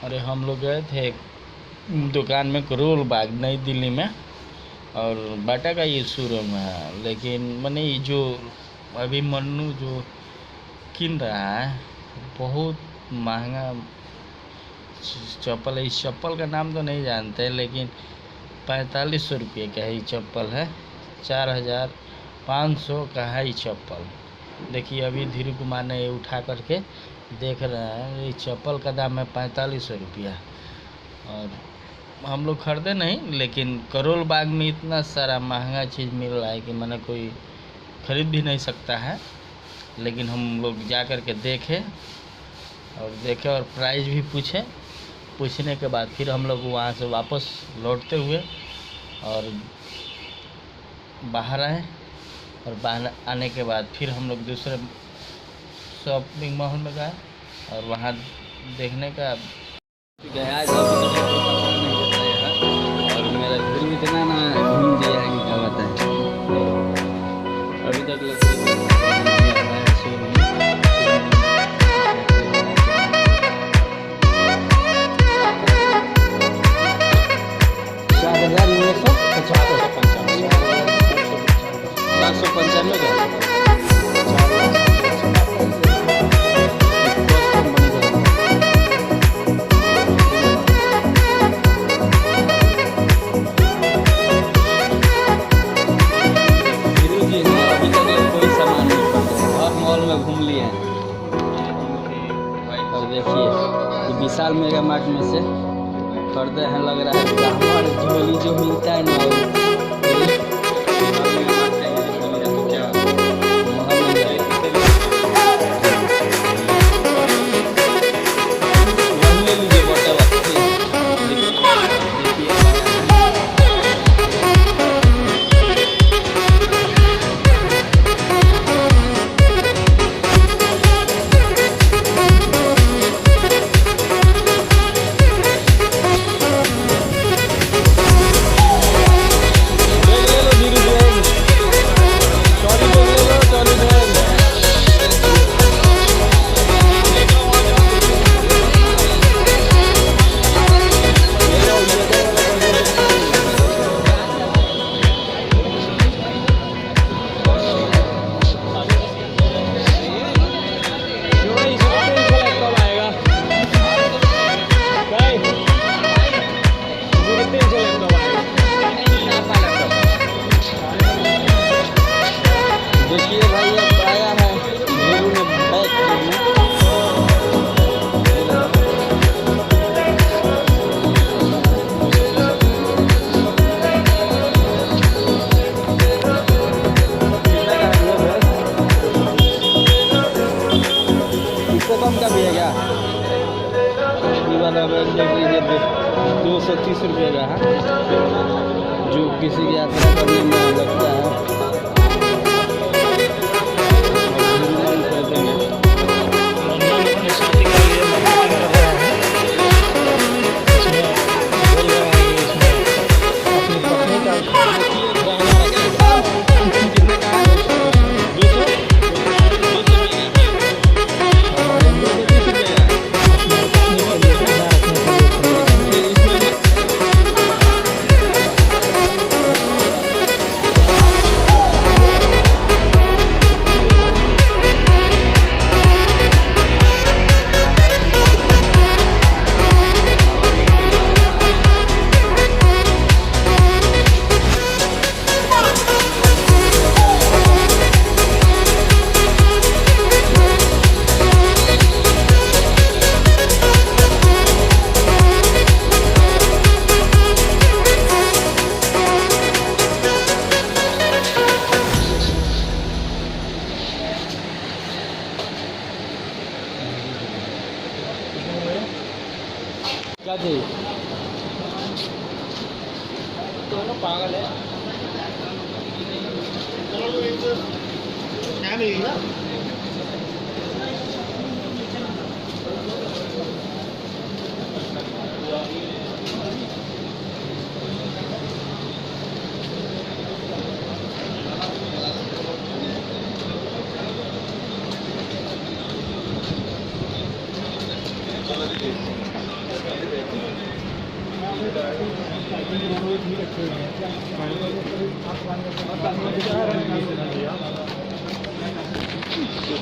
अरे हम लोग गए थे एक दुकान में करोल बाग नई दिल्ली में, और बाटा का ये शोरूम है, लेकिन मैंने ये जो अभी मन्नू जो किन रहा है बहुत महंगा चप्पल है। इस चप्पल का नाम तो नहीं जानते, लेकिन 4500 रुपये का ही चप्पल है। 4500 का है ये चप्पल। देखिए अभी धीरू कुमार ने ये उठा करके देख रहे हैं, ये चप्पल का दाम है 4500 रुपया। और हम लोग खरीदे नहीं, लेकिन करोल बाग में इतना सारा महंगा चीज़ मिल रहा है कि मैंने कोई खरीद भी नहीं सकता है। लेकिन हम लोग जा कर के देखे और प्राइस भी पूछने के बाद फिर हम लोग वहाँ से वापस लौटते हुए और बाहर आए, और बाहर आने के बाद फिर हम लोग दूसरे शॉपिंग मॉल में गए और वहाँ देखने का गया। और मेरा दिल इतना ना घूम दिया है कि क्या बताएं। अभी तक घूम लिए हैं। और देखिए कि विशाल मेगा मार्ट में से खरीदे हैं, लग रहा है हमारे झोली जो मिलता है ना लीजिए 230 रुपये का है, जो किसी की यात्रा करने में लगता है। क्या चाहिए? दोनों पागल है। क्या मिलेगा? है।